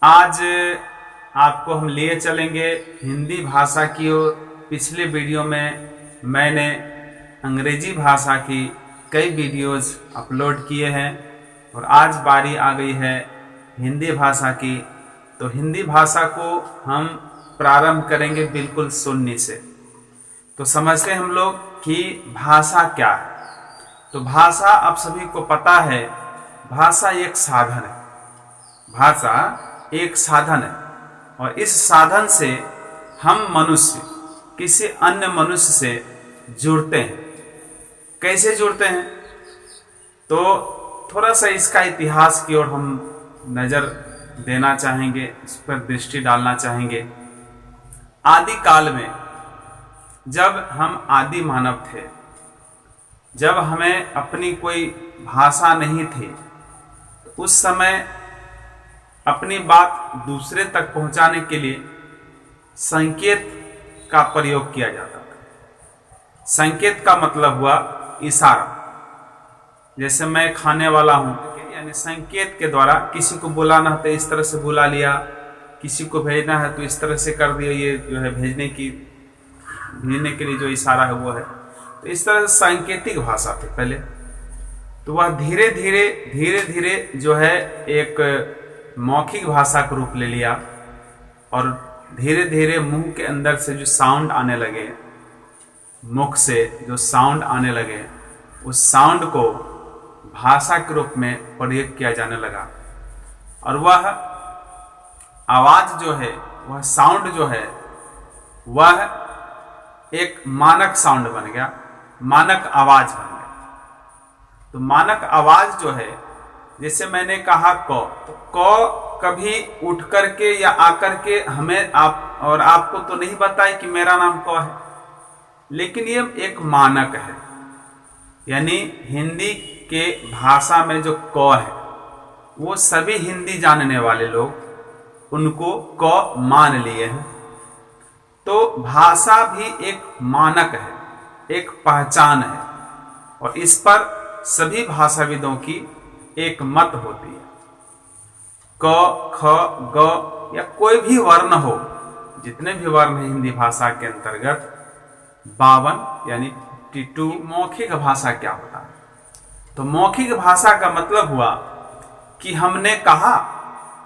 आज आपको हम लिए चलेंगे हिंदी भाषा की ओर। पिछले वीडियो में मैंने अंग्रेजी भाषा की कई वीडियोस अपलोड किए हैं और आज बारी आ गई है हिंदी भाषा की। तो हिंदी भाषा को हम प्रारंभ करेंगे बिल्कुल शून्य से। तो समझते हैं हम लोग कि भाषा क्या है। तो भाषा आप सभी को पता है, भाषा एक साधन है। भाषा एक साधन है और इस साधन से हम मनुष्य किसी अन्य मनुष्य से जुड़ते हैं। कैसे जुड़ते हैं? तो थोड़ा सा इसका इतिहास की ओर हम नज़र देना चाहेंगे, इस पर दृष्टि डालना चाहेंगे। आदि काल में जब हम आदि मानव थे, जब हमें अपनी कोई भाषा नहीं थी, तो उस समय अपनी बात दूसरे तक पहुंचाने के लिए संकेत का प्रयोग किया जाता था। संकेत का मतलब हुआ इशारा। जैसे मैं खाने वाला हूं, यानी संकेत के द्वारा किसी को बुलाना है तो इस तरह से बुला लिया, किसी को भेजना है तो इस तरह से कर दिया। ये जो है भेजने के लिए जो इशारा है वो है। तो इस तरह से सांकेतिक भाषा थी पहले। तो वह धीरे धीरे जो है एक मौखिक भाषा का रूप ले लिया और धीरे धीरे मुंह के अंदर से जो साउंड आने लगे, मुख से जो साउंड आने लगे, उस साउंड को भाषा के रूप में प्रयोग किया जाने लगा। और वह आवाज जो है, वह साउंड जो है, वह एक मानक साउंड बन गया, मानक आवाज बन गया। तो मानक आवाज जो है, जैसे मैंने कहा क, तो क कभी उठ करके या आकर के हमें आप और आपको तो नहीं बताए कि मेरा नाम क है, लेकिन ये एक मानक है। यानी हिंदी के भाषा में जो क है, वो सभी हिंदी जानने वाले लोग उनको क मान लिए हैं। तो भाषा भी एक मानक है, एक पहचान है और इस पर सभी भाषाविदों की एक मत होती है। क, ख, ग या कोई भी वर्ण हो, जितने भी वर्ण हैं हिंदी भाषा के अंतर्गत 52 यानी 52। मौखिक भाषा क्या होता है? तो मौखिक भाषा का मतलब हुआ कि हमने कहा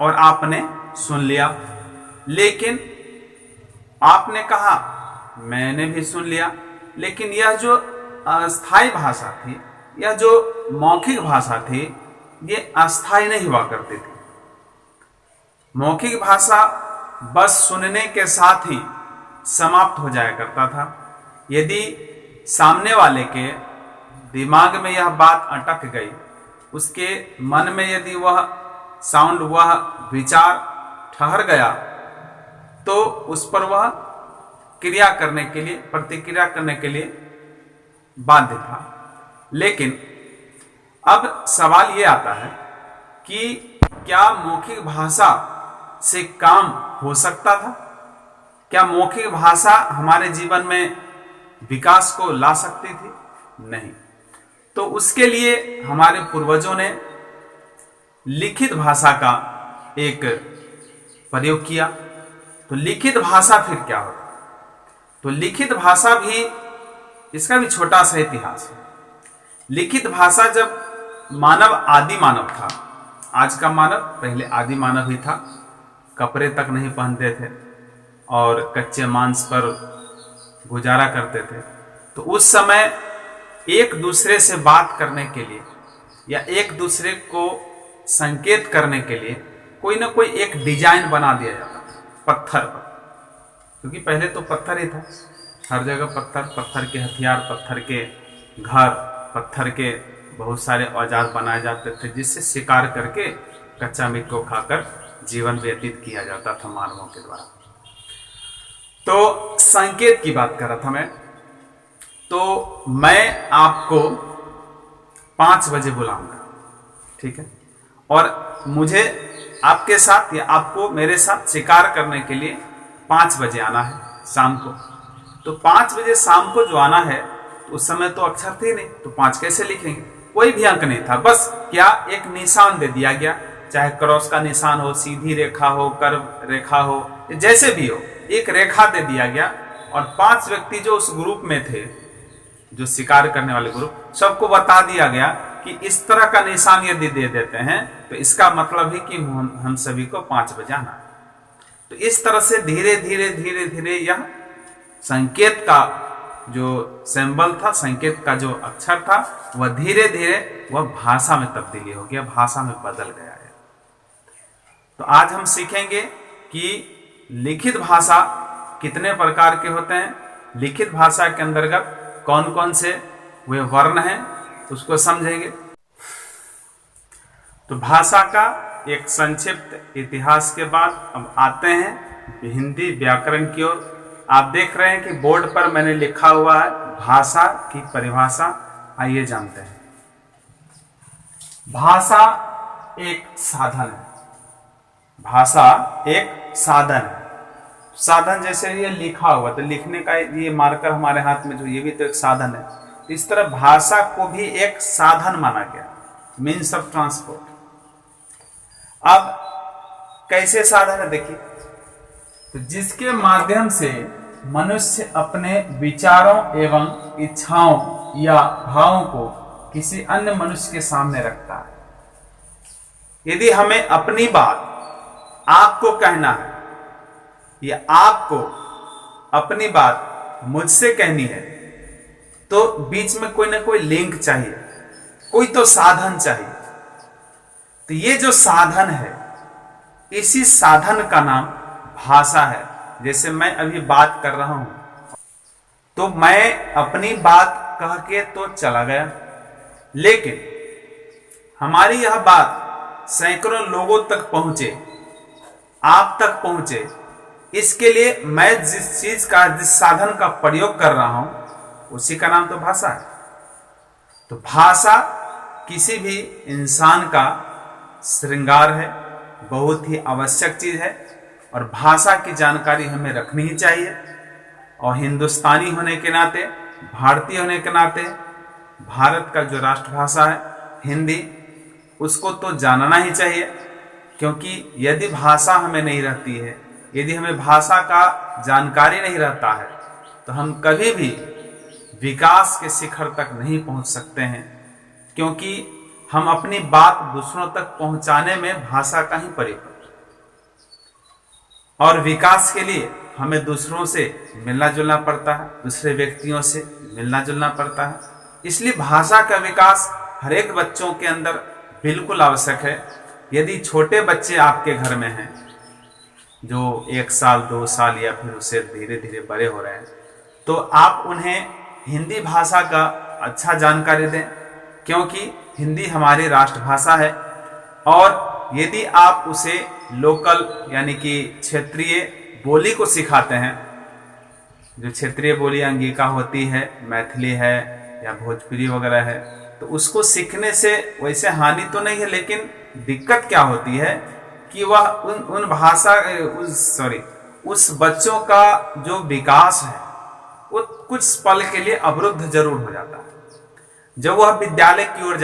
और आपने सुन लिया। लेकिन आपने कहा, मैंने भी सुन लिया, लेकिन यह जो अस्थाई भाषा थी, यह जो मौखिक भाषा थी, ये अस्थाई नहीं हुआ करती थी। मौखिक भाषा बस सुनने के साथ ही समाप्त हो जाया करता था। यदि सामने वाले के दिमाग में यह बात अटक गई, उसके मन में यदि वह साउंड, वह विचार ठहर गया, तो उस पर वह क्रिया करने के लिए, प्रतिक्रिया करने के लिए बाध्य था। लेकिन अब सवाल ये आता है कि क्या मौखिक भाषा से काम हो सकता था? क्या मौखिक भाषा हमारे जीवन में विकास को ला सकती थी? नहीं। तो उसके लिए हमारे पूर्वजों ने लिखित भाषा का एक प्रयोग किया। तो लिखित भाषा फिर क्या होता? तो लिखित भाषा भी, इसका भी छोटा सा इतिहास है। लिखित भाषा जब मानव आदि मानव था, आज का मानव पहले आदि मानव ही था, कपड़े तक नहीं पहनते थे और कच्चे मांस पर गुजारा करते थे। तो उस समय एक दूसरे से बात करने के लिए या एक दूसरे को संकेत करने के लिए कोई ना कोई एक डिजाइन बना दिया जाता था पत्थर पर, क्योंकि पहले तो पत्थर ही था, हर जगह पत्थर, पत्थर के हथियार, पत्थर के घर, पत्थर के बहुत सारे औजार बनाए जाते थे, जिससे शिकार करके कच्चा मीट को खाकर जीवन व्यतीत किया जाता था मानवों के द्वारा। तो संकेत की बात कर रहा था मैं। तो मैं आपको 5 बजे बुलाऊंगा, ठीक है? और मुझे आपके साथ या आपको मेरे साथ शिकार करने के लिए 5 बजे आना है शाम को। तो 5 बजे शाम को जो आना है, तो उस समय तो अक्षर थे नहीं, तो 5 कैसे लिखेंगे? कोई भी अंक नहीं था, बस क्या एक निशान दे दिया गया, चाहे क्रॉस का निशान हो, सीधी रेखा हो, कर्व रेखा हो, जैसे भी हो, एक रेखा दे दिया गया और 5 व्यक्ति जो उस ग्रुप में थे, जो शिकार करने वाले ग्रुप, सबको बता दिया गया कि इस तरह का निशान यदि दे देते हैं तो इसका मतलब है कि हम सभी को 5 बजाना। तो इस तरह से धीरे धीरे धीरे धीरे यह संकेत का जो सिंबल था, संकेत का जो अक्षर था, वह धीरे धीरे वह भाषा में तब्दीली हो गया, भाषा में बदल गया है। तो आज हम सीखेंगे कि लिखित भाषा कितने प्रकार के होते हैं, लिखित भाषा के अंतर्गत कौन कौन से वे वर्ण हैं, उसको समझेंगे। तो भाषा का एक संक्षिप्त इतिहास के बाद अब आते हैं हिंदी व्याकरण की ओर। आप देख रहे हैं कि बोर्ड पर मैंने लिखा हुआ है भाषा की परिभाषा। आइए जानते हैं। भाषा एक साधन है। भाषा एक साधन है। साधन जैसे ये लिखा हुआ, तो लिखने का ये मार्कर हमारे हाथ में जो, ये भी तो एक साधन है। इस तरह भाषा को भी एक साधन माना गया, मीन्स ऑफ ट्रांसपोर्ट। अब कैसे साधन है देखिए, तो जिसके माध्यम से मनुष्य अपने विचारों एवं इच्छाओं या भावों को किसी अन्य मनुष्य के सामने रखता है। यदि हमें अपनी बात आपको कहना है या आपको अपनी बात मुझसे कहनी है, तो बीच में कोई ना कोई लिंक चाहिए, कोई तो साधन चाहिए। तो ये जो साधन है, इसी साधन का नाम भाषा है। जैसे मैं अभी बात कर रहा हूं, तो मैं अपनी बात कह के तो चला गया, लेकिन हमारी यह बात सैकड़ों लोगों तक पहुंचे, आप तक पहुंचे, इसके लिए मैं जिस साधन का प्रयोग कर रहा हूं, उसी का नाम तो भाषा है। तो भाषा किसी भी इंसान का श्रृंगार है, बहुत ही आवश्यक चीज है, और भाषा की जानकारी हमें रखनी ही चाहिए। और हिंदुस्तानी होने के नाते, भारतीय होने के नाते, भारत का जो राष्ट्रभाषा है हिंदी, उसको तो जानना ही चाहिए। क्योंकि यदि भाषा हमें नहीं रहती है, यदि हमें भाषा का जानकारी नहीं रहता है, तो हम कभी भी विकास के शिखर तक नहीं पहुंच सकते हैं। क्योंकि हम अपनी बात दूसरों तक पहुंचाने में भाषा का ही प्रयोग करते हैं। और विकास के लिए हमें दूसरों से मिलना जुलना पड़ता है, दूसरे व्यक्तियों से मिलना जुलना पड़ता है। इसलिए भाषा का विकास हर एक बच्चों के अंदर बिल्कुल आवश्यक है। यदि छोटे बच्चे आपके घर में हैं, जो 1 साल 2 साल या फिर उससे धीरे धीरे बड़े हो रहे हैं, तो आप उन्हें हिंदी भाषा का अच्छा जानकारी दें। क्योंकि हिंदी हमारी राष्ट्रभाषा है। और यदि आप उसे लोकल यानी कि क्षेत्रीय बोली को सिखाते हैं, जो क्षेत्रीय बोली अंगिका होती है, मैथिली है या भोजपुरी वगैरह है, तो उसको सीखने से वैसे हानि तो नहीं है, लेकिन दिक्कत क्या होती है कि वह उन भाषा उस बच्चों का जो विकास है, वो कुछ पल के लिए अवरुद्ध जरूर हो जाता है। जब वह विद्यालय की ओर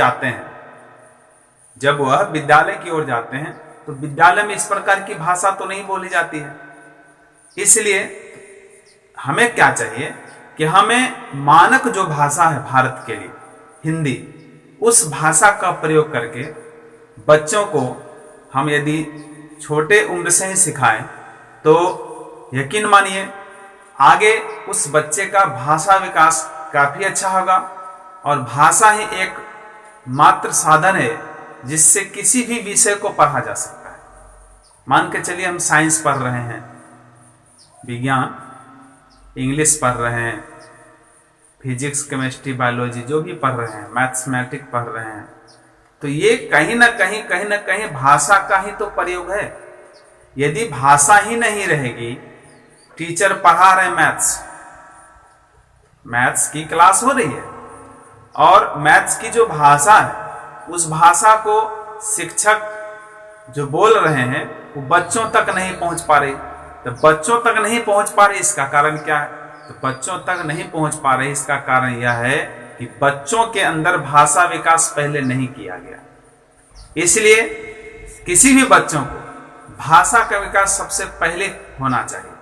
जाते हैं, तो विद्यालय में इस प्रकार की भाषा तो नहीं बोली जाती है। इसलिए हमें क्या चाहिए कि हमें मानक जो भाषा है भारत के लिए, हिंदी, उस भाषा का प्रयोग करके बच्चों को हम यदि छोटे उम्र से ही सिखाएं, तो यकीन मानिए आगे उस बच्चे का भाषा विकास काफी अच्छा होगा। और भाषा ही एक मात्र साधन है जिससे किसी भी विषय को पढ़ा जा सकता है। मान के चलिए हम साइंस पढ़ रहे हैं, विज्ञान, इंग्लिश पढ़ रहे हैं, फिजिक्स, केमिस्ट्री, बायोलॉजी जो भी पढ़ रहे हैं, मैथमेटिक्स पढ़ रहे हैं, तो ये कहीं ना कहीं भाषा का ही तो प्रयोग है। यदि भाषा ही नहीं रहेगी, टीचर पढ़ा रहे मैथ्स की क्लास हो रही है, और मैथ्स की जो भाषा है, उस भाषा को शिक्षक जो बोल रहे हैं वो बच्चों तक नहीं पहुंच पा रही। तो बच्चों तक नहीं पहुंच पा रही, इसका कारण क्या है? तो बच्चों तक नहीं पहुंच पा रही, इसका कारण यह है कि बच्चों के अंदर भाषा विकास पहले नहीं किया गया। इसलिए किसी भी बच्चों को भाषा का विकास सबसे पहले होना चाहिए।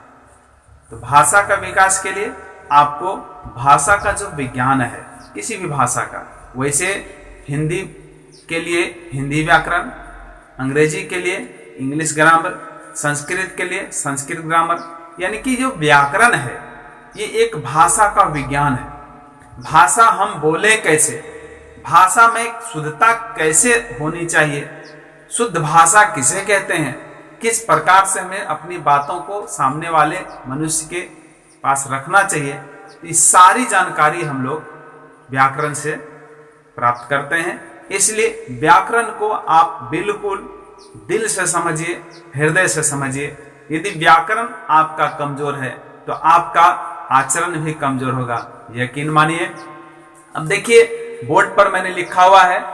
तो भाषा का विकास के लिए आपको भाषा का जो विज्ञान है किसी भी भाषा का, वैसे हिंदी के लिए हिंदी व्याकरण, अंग्रेजी के लिए इंग्लिश ग्रामर, संस्कृत के लिए संस्कृत ग्रामर, यानी कि जो व्याकरण है ये एक भाषा का विज्ञान है। भाषा हम बोले कैसे, भाषा में शुद्धता कैसे होनी चाहिए, शुद्ध भाषा किसे कहते हैं, किस प्रकार से हमें अपनी बातों को सामने वाले मनुष्य के पास रखना चाहिए, इस सारी जानकारी हम लोग व्याकरण से प्राप्त करते हैं। इसलिए व्याकरण को आप बिल्कुल दिल से समझिए, हृदय से समझिए। यदि व्याकरण आपका कमजोर है तो आपका आचरण भी कमजोर होगा, यकीन मानिए। अब देखिए बोर्ड पर मैंने लिखा हुआ है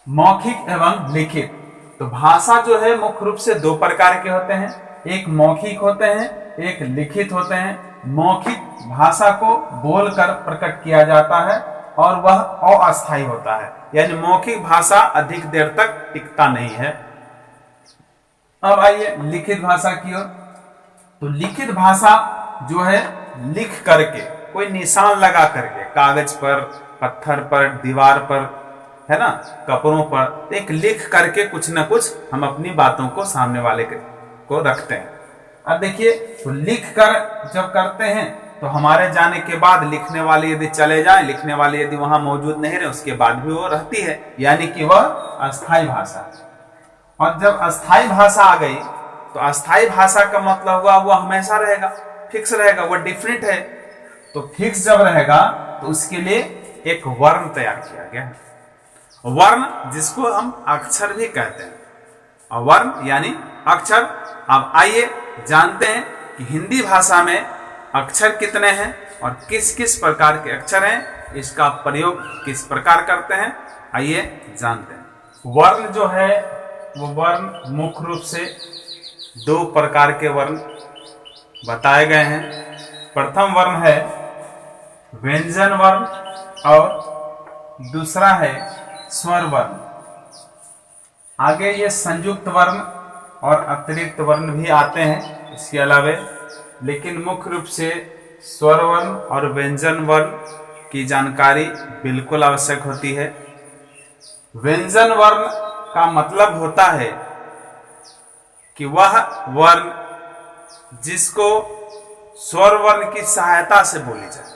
मौखिक एवं लिखित। तो भाषा जो है मुख्य रूप से दो प्रकार के होते हैं, एक मौखिक होते हैं, एक लिखित होते हैं। मौखिक भाषा को बोलकर प्रकट किया जाता है और वह अस्थायी होता है, यानी मौखिक भाषा अधिक देर तक टिकता नहीं है। अब आइए लिखित भाषा की ओर। तो लिखित भाषा जो है लिख करके, कोई निशान लगा करके, कागज पर, पत्थर पर, दीवार पर, है ना, कपड़ों पर, एक लिख करके कुछ ना कुछ हम अपनी बातों को सामने वाले को रखते हैं। अब देखिए तो लिख कर जब करते हैं तो हमारे जाने के बाद लिखने वाले यदि चले जाएं, लिखने वाले यदि वहां मौजूद नहीं रहे, उसके बाद भी वो रहती है, यानी कि वह अस्थायी भाषा। और जब अस्थायी भाषा आ गई तो अस्थायी भाषा का मतलब हुआ वह हमेशा रहेगा, फिक्स रहेगा, वह डिफरेंट है। तो फिक्स जब रहेगा तो उसके लिए एक वर्ण तैयार किया गया है, वर्ण जिसको हम अक्षर भी कहते हैं। और वर्ण यानी अक्षर। अब आइए जानते हैं कि हिंदी भाषा में अक्षर कितने हैं और किस किस प्रकार के अक्षर हैं, इसका प्रयोग किस प्रकार करते हैं, आइए जानते हैं। वर्ण जो है वो वर्ण मुख्य रूप से दो प्रकार के वर्ण बताए गए हैं। प्रथम वर्ण है व्यंजन वर्ण और दूसरा है स्वर वर्ण। आगे ये संयुक्त वर्ण और अतिरिक्त वर्ण भी आते हैं इसके अलावे, लेकिन मुख्य रूप से स्वर वर्ण और व्यंजन वर्ण की जानकारी बिल्कुल आवश्यक होती है। व्यंजन वर्ण का मतलब होता है कि वह वर्ण जिसको स्वर वर्ण की सहायता से बोली जाए।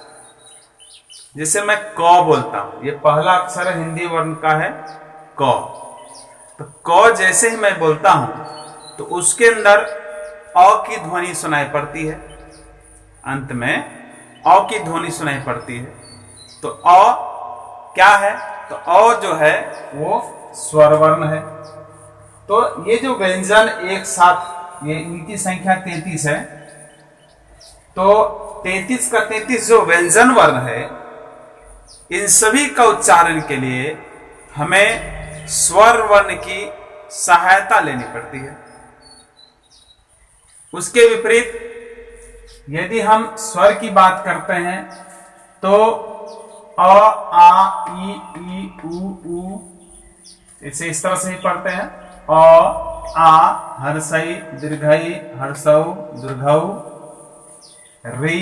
जैसे मैं क बोलता हूं, ये पहला अक्षर हिंदी वर्ण का है क। तो क जैसे ही मैं बोलता हूं तो उसके अंदर अ की ध्वनि सुनाई पड़ती है, अंत में अ की ध्वनि सुनाई पड़ती है। तो अ क्या है, तो अ जो है वो स्वर वर्ण है। तो ये जो व्यंजन एक साथ, ये इनकी संख्या 33 है। तो 33 का 33 जो व्यंजन वर्ण है, इन सभी का उच्चारण के लिए हमें स्वर वर्ण की सहायता लेनी पड़ती है। उसके विपरीत यदि हम स्वर की बात करते हैं तो अ, आ, ई, उ, इसे इस तरह से ही पढ़ते हैं। अ, आ, हर्षई, दीर्घई, हर्षौ, दीर्घौ, री,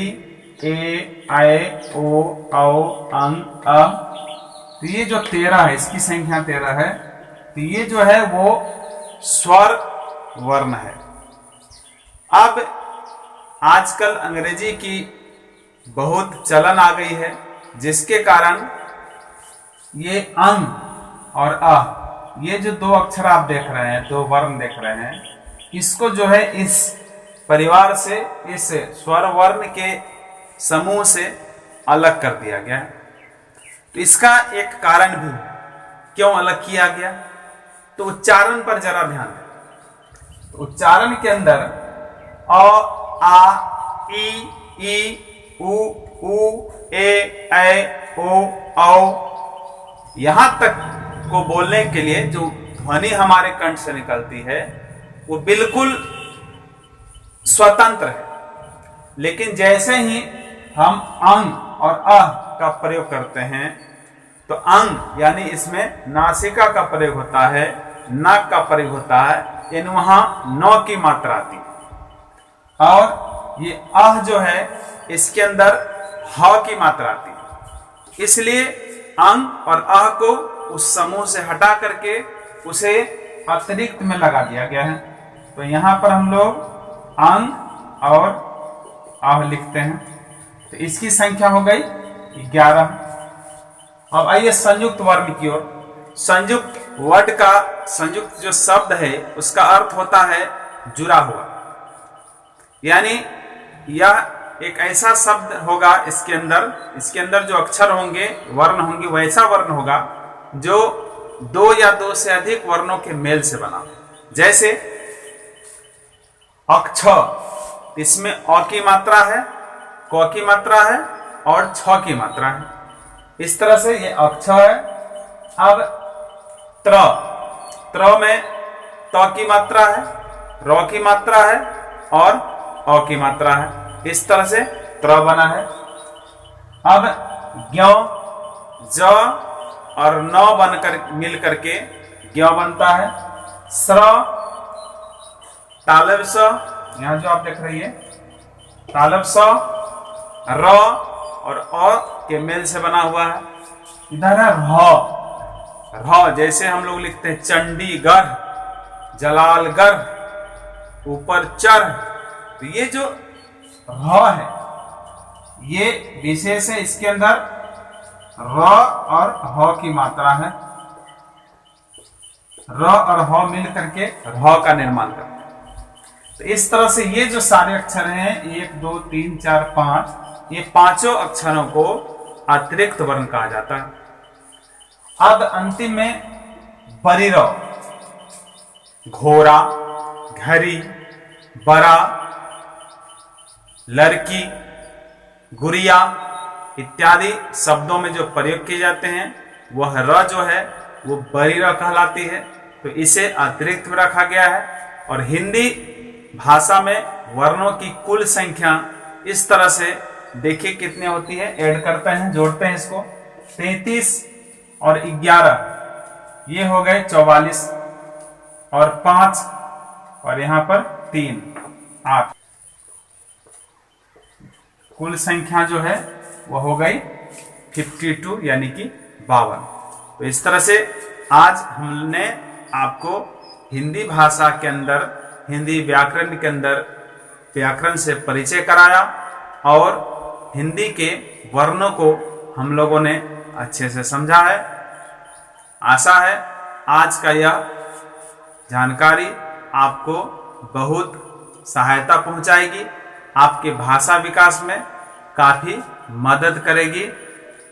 ए, ऐ, ओ, औ, अं, अ। तो ये जो 13 है, इसकी संख्या 13 है। तो ये जो है वो स्वर वर्ण है। अब आजकल अंग्रेजी की बहुत चलन आ गई है, जिसके कारण ये अं और अ, ये जो दो अक्षर आप देख रहे हैं, दो वर्ण देख रहे हैं, इसको जो है इस परिवार से, इस स्वर वर्ण के समूह से अलग कर दिया गया है। तो इसका एक कारण भी क्यों अलग किया गया, तो उच्चारण पर जरा ध्यान दें। तो उच्चारण के अंदर अ, आ, ई, उ, ए, ऐ, ओ, औ, यहां तक को बोलने के लिए जो ध्वनि हमारे कंठ से निकलती है वो बिल्कुल स्वतंत्र है। लेकिन जैसे ही हम अंग और अ का प्रयोग करते हैं तो अंग यानी इसमें नासिका का प्रयोग होता है, नाक का प्रयोग होता है, यानी वहां नौ की मात्रा आती है। और ये अह जो है इसके अंदर ह की मात्रा आती है, इसलिए अंग और अह को उस समूह से हटा करके उसे अतिरिक्त में लगा दिया गया है। तो यहां पर हम लोग अंग और अह लिखते हैं, तो इसकी संख्या हो गई 11। अब आइए संयुक्त वर्ण की ओर। संयुक्त वर्ड का संयुक्त जो शब्द है उसका अर्थ होता है जुड़ा हुआ, यानी यह एक ऐसा शब्द होगा इसके अंदर जो अक्षर होंगे, वर्ण होंगे, वैसा वर्ण होगा जो दो या दो से अधिक वर्णों के मेल से बना। जैसे अक्ष, इसमें अ की मात्रा है, क की मात्रा है और छ की मात्रा है। इस तरह से ये अक्ष है। अब त्र में त की मात्रा है, र की मात्रा है और अ की मात्रा है। इस तरह से त्र बना है। अब ज्ञ, ज और न बनकर मिल करके ज्ञ बनता है। स्र, तालब स, यहां जो आप देख रही है तालब स, र और अ के मेल से बना हुआ है। इधर है र, जैसे हम लोग लिखते हैं चंडीगढ़, जलालगढ़, ऊपर चढ़। तो ये जो र है ये विशेष है, इसके अंदर र और ह की मात्रा है। र और ह मिल करके र का निर्माण करते हैं। तो इस तरह से ये जो सारे अक्षर हैं 1 2 3 4 5, ये पांचों अक्षरों को अतिरिक्त वर्ण कहा जाता है। अब अंतिम में बरिरो, घोड़ा, घड़ी, बड़ा, लड़की, गुड़िया इत्यादि शब्दों में जो प्रयोग किए जाते हैं वह र जो है वो बरिरा कहलाती है। तो इसे अतिरिक्त में रखा गया है। और हिंदी भाषा में वर्णों की कुल संख्या इस तरह से देखिए कितनी होती है, ऐड करते हैं, जोड़ते हैं इसको, 33 और 11 ये हो गए 44 और 5 और यहां पर 3 8, कुल संख्या जो है वह हो गई 52 यानी कि 52। तो इस तरह से आज हमने आपको हिंदी भाषा के अंदर, हिंदी व्याकरण के अंदर व्याकरण से परिचय कराया और हिंदी के वर्णों को हम लोगों ने अच्छे से समझा है। आशा है आज का यह जानकारी आपको बहुत सहायता पहुंचाएगी, आपके भाषा विकास में काफी मदद करेगी।